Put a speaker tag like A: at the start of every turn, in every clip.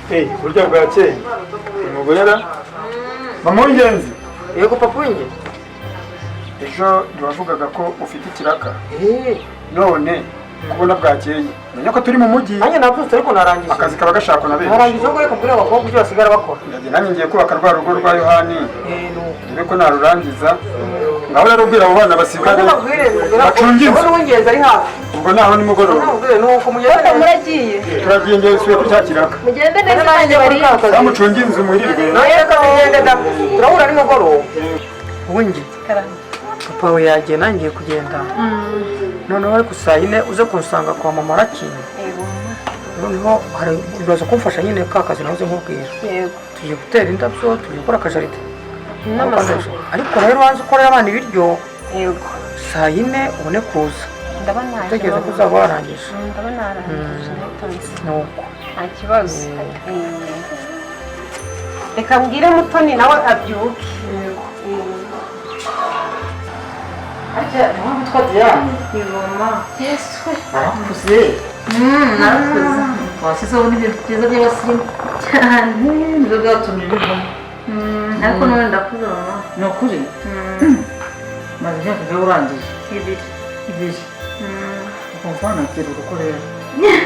A: burya bwakeye umugore ara mama w'ingenzi.
B: Yego papa w'ingenzi.
A: Ejo ntiwavugaga ko ufite ikiraka none kubona bwakeye menya ko turi mu mujyi.
B: Nanjye nabyutse ariko narangije
A: akazi kaba gashakwa na benshi.
B: narangije ubwo reka mbwira abakobwa ibyo basigara bakora.
A: Nanjye ngiye kubaka rwa rugo rwa Yohani dore ko narurangiza ngaho rero ubwira abo bana basigare bacunge inzu.
B: W'ingenzi ari hafi
A: ubwo naho nimugoroba
B: nuko mugende
C: muragiye
A: turagiye ngiye suye ku cya kiraka
C: mugende neza nanjye bari
A: bamucunge inzu muhirirwe.
B: reka tugende da turahura nimugoroba. Ubundi papa we yagiye nangiye kugenda noneho ariko saa yine uze kunsanga kwa mama Rakinyi. Noneho hari uraza kumfasha nyine ka kazi nahoze nkubwira.
C: yego
B: Tugiye gutera indabyo tugiye gukora akajaride
C: n'amasaka
B: ariko rero wanze ukorera abana ibiryo
C: yego
B: saa yine ubone kuza
C: ndabona
B: utegereza ko uzaba warangije.
C: ndabona narangije natonze
B: nuko
C: nta kibazo. Reka mbwire Mutoni nawe abyuke.
B: arya niba witwa Diane
C: Ivoma Yesu
B: warakuze.
C: narakuze
B: washyizeho n'ibintu byiza by'abasirimu
C: cyane
B: nibyo byatumye ubivamo.
C: ariko none ndakuze mama.
B: ni ukuri maze imyaka ibyo urangije ibiri ukumva wanagira urugo rero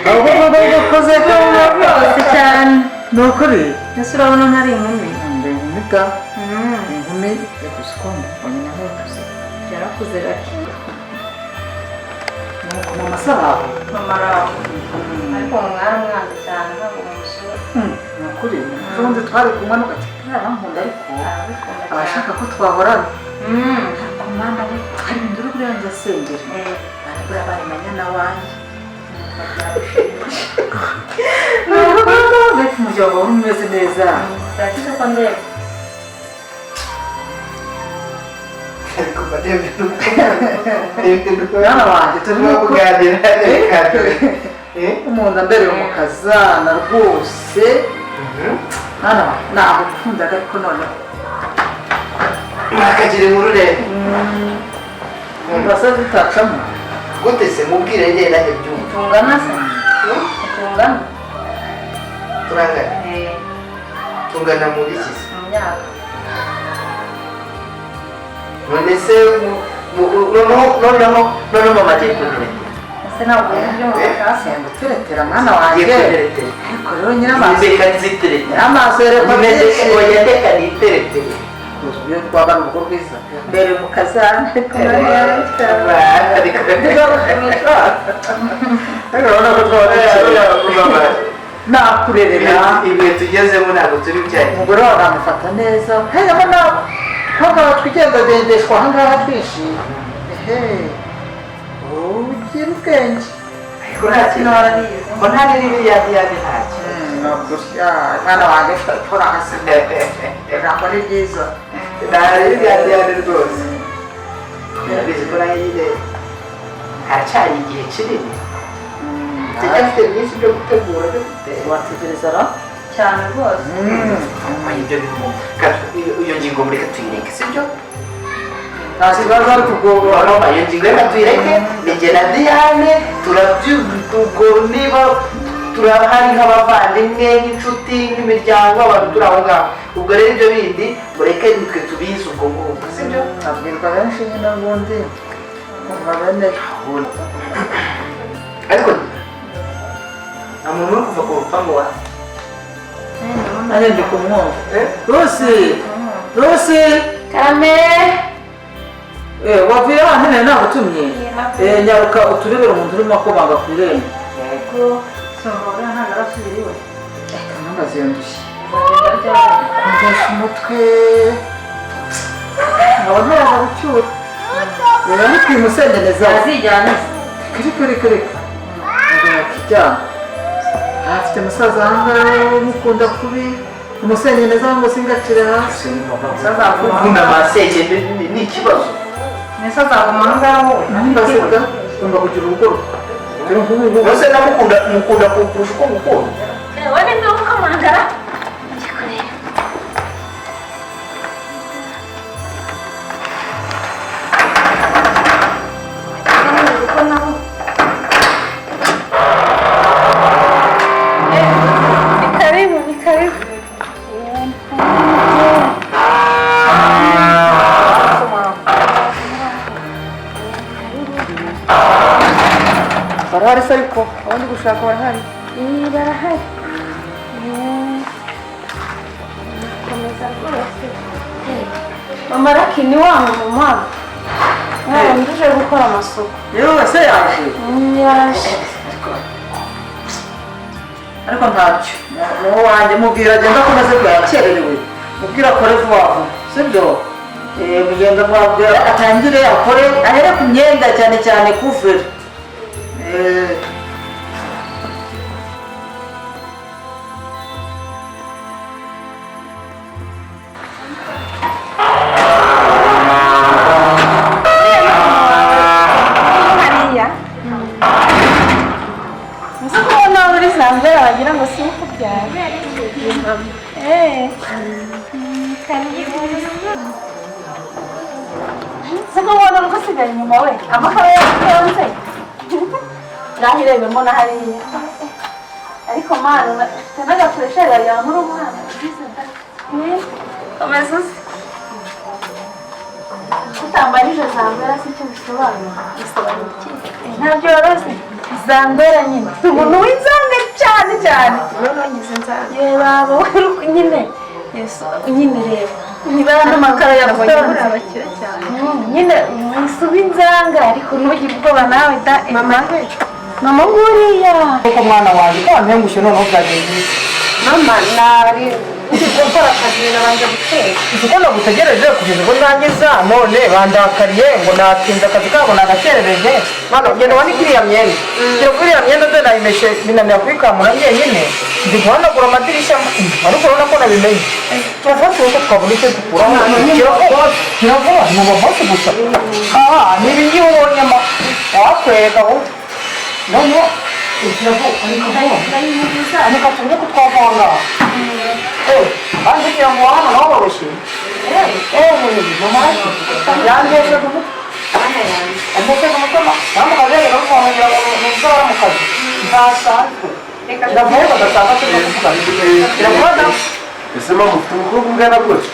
B: ahubwo ugakoze ko
C: rwose cyane
B: ni ukuri
C: ese urabona ntari inkumi.
B: ndi inkumi ga inkumi yakoze ukuntu wanyina yakoze
C: yarakuze gake
B: nuko mu masaha
C: mama araho ariko mwaramwanze cyane ntabwo mumusura.
B: ni ukuri ubundi twari kumwe n'ugatsika arankunda ariko
C: arabikunda cyane
B: abashaka ko twahorana ariko mwana we hari ibintu uri kurenza asengera barabura bari manyana wanjye mbega umuryango wari umeze neza.
C: yakize ko ndeba
B: mwana wanjye turimo kuganira umuntu ambereye umukazana rwose mwana wanjye ntabwo ukundaga ariko noneho
D: mwakagira inkuru rero
B: urasa zitacamo
D: gute se mubwire njye nanjye byumva
C: tungana se tungana
D: turangana tungana mu biki se
C: mu myaka
D: none se noneho mama agiye kuntereta
C: ese ntabwo ibyo mubashaka
B: senga uteretera mwana
D: agiye
B: wanjye
D: kunteretera
B: ariko rero nyiramaso
D: mbeka nzitereta
B: nyiramaso yerekwa byinshi
D: oya ndeka niteretere
B: iyo twabana urugo rwiza mbere mu kazana ariko urabona ko twaba nakurerera
D: ibihe tugezemo ntabwo turi byagiye
B: umugore wawe namufata neza hanyuma nawe ntabwo twigendadendeshwa ahangaha twishimye ugira ubwenge
D: ariko nta kintu
C: warabizi
D: ko nta n'iribi yandi ntacyo
B: mwana wanjye tora hasi ijambo ni ryiza
D: nta n'iribi yandi rwose urabizi ko nayo nyine haracyari igihe kinini tucyafite byinshi byo gutegura byo gutera
B: wategereza ra
C: cyane rwose.
D: ibyo bintu iyo ngingo mureka tuyireke sibyo
B: nta kibazo ariko ubwo
D: noneho iyo ngingo reka tuyireke ni jye na Diane turabyubwo niba turahari nk'abavandimwe nk'inshuti nk'imiryango abantu turi aho ngaho ubwo rero ibyo bindi mureke nitwe tubizi ubwo ngubwo sibyo
B: abwirwa benshi nyine ubundi kumva bene
D: ariko nta muntu uri kuva ku rupangu wa
B: nanjye ndi kumwumva Rusi
C: Karame
B: wavuye hano nari nagutumye nyaruka uturebere umuntu urimo akobanga ku irembo
C: yego sohora ntabwo arasubiriwe
B: ntubaze iyo ndushyi
C: agenda ryari
B: kundesha umutwe nkaba ntaraza gucyura ariko uyu musengeneza
C: azijyana
B: kiri yakijyana afite musaza ahangaha umukunda kubi umusengeneza ngo singacire hasi
D: gukunda amasenge ni ikibazo
C: nese azaguma aho ngaho
B: ntumbasebwa ugomba kugira urugo rwe
D: bose mukunda kurusha uko mukunda
C: wowe ni bwo ukamangara karibu
B: barahari se ariko abandi gushaka barahari
C: barahari komeza rwose mama Raki ni wa mama nduje gukora amasuku
B: yewe se yaje
C: yaje
B: ariko ntacyo n'uwo wanjye mubwira agenda akomeze ko yakererewe mubwira akore vuba vuba sibyo mugenda mwabwira atangire akore ahere ku myenda cyane cyane kuvura
C: wagira ngo si uko byaba siko ubona uko usigaye inyuma we amakara yakonze naho irebemo na hariya ariko mana ufite n'agakoresha yamura umwana komeza uzi utambarije zambera si cyo bisobanura bisobanura iki ntabyo woroze zambera nyine umuntu w'inzanga cyane cyane none ngize nzanga ye baba nyine nyine reba niba n'amakara yavuye abakira cyane nyine mwisubi inzanga ariko ntugire ubwoba nawe da mama nguriya
B: uko mwana wanjye ko wantengushe noneho byagenze
C: mama nari ndi gukora akazi nabanje guteka
B: uko nagutegereje kugeza ubwo ndangiza none bandakariye ngo natinze akazi kabo nagakerereje mwana ugenda wanika iriya myenda ngira kuri iriya myenda dore nayimeshe binanira kuyikamura njyenyine ndi guhanagura amadirishya ariko urabona ko nabimenye turafata uko twabona icyo dukuraho kiravuba ni ubuvasi gusa ni ibingibi ubonyemo wakwereka wowe noneho reka tujye kutwavanga kandi kugira ngo hano naho boroshye yanjye kuvuga amutega umutima namukazere namukongera mu buzaba mu kazi ntasanzwe iravuye bagasanga turi kuvuga iravuga
A: ese mama ufite umukobwa ungana gutya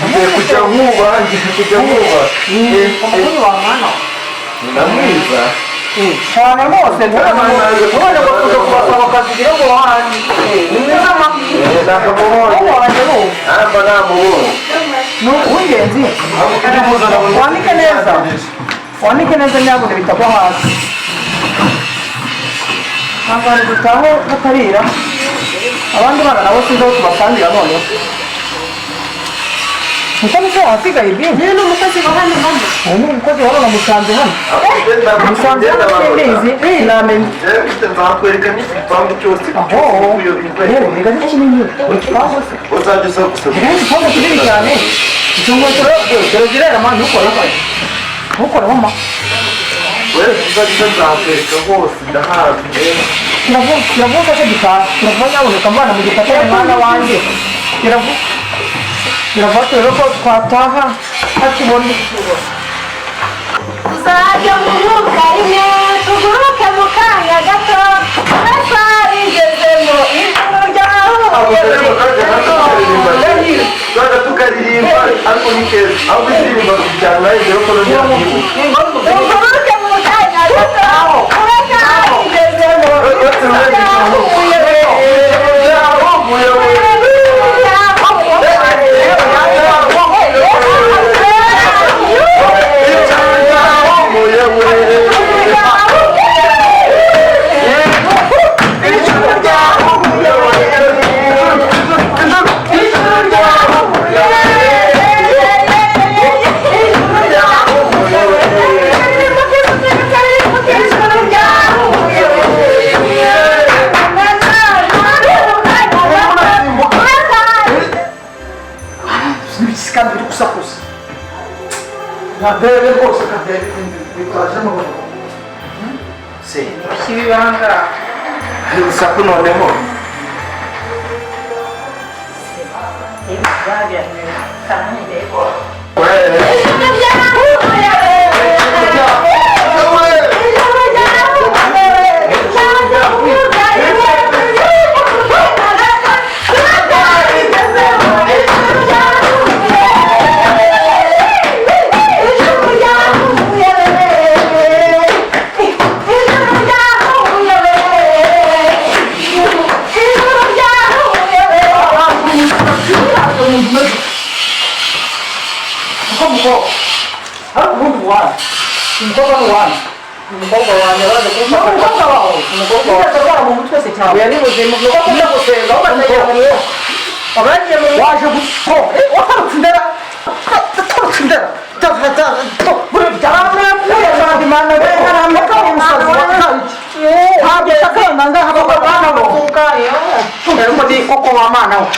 A: ugiye kujya nkuba ngiye kujya nkuba
B: umukozi wa mwana
A: ndamwiza
B: cyane rwose ntubone ko kuza kubasaba akazi kugira ngo wahane ni mwiza ma
A: nakamubonye
B: wanjye n'ubu
A: ntabwo namubonye
B: ni uw'ingenzi wanike neza wanike neza nyabune bitagwa hasi ntabwo hari gutaho batarira abandi bana nabo sinzi aho tubasangira noneho umukozi se wasigaye ibintu
C: niyo ni umukozi wa hano mama
B: uwo ni umukozi wa hano musanze hano musanze hano simbizi sinamenye
A: mfite nzakwereka n'igipangu cyose
B: aho rero reka ni kinini igipangu se
A: uzajya uza gusaba
B: reka ni igipangu kinini cyane icyo ngicyo kiragirira mama ntukoreho ntukoreho ma
A: wewe uzajya nzakwereka hose ndahazi
B: kiravuga ko gitaha kiravuga nyaboneka mbana mu gifatanye mwana wanjye kiravuga rero ko twataha hakibona
C: tuzajya mu mwuka rimwe tuguruke mu kanya gato amasaha rigezemo ijoro ryaho
A: tuzajya tukaririmba ariko ni keza aho kuririmba kujyana nawe rero ko nongera kwibuka
C: tuguruke mu kanya gato amasaha rigezemo
B: kabiri gusakuza ntabere rwose kabere bitwaje amaboko
A: se
B: kibibanga
A: hari urusaku noneho
B: umukobwa ni uwanyu
D: umukobwa wanjye araza kumfasha
B: umukobwa wawe
D: umukobwa
B: ujya kurwara mu mutwe se cyane
D: oya ni muzima nuko akunda gusenga ahubwo atagira mu mwuka aba yagiye mu mwuka
B: waje guto watarutse indera watarutse indera imana we harameka umusazi wa kabiki ntabwo shaka ngaha bakabana bo ariko ni koko wa mana we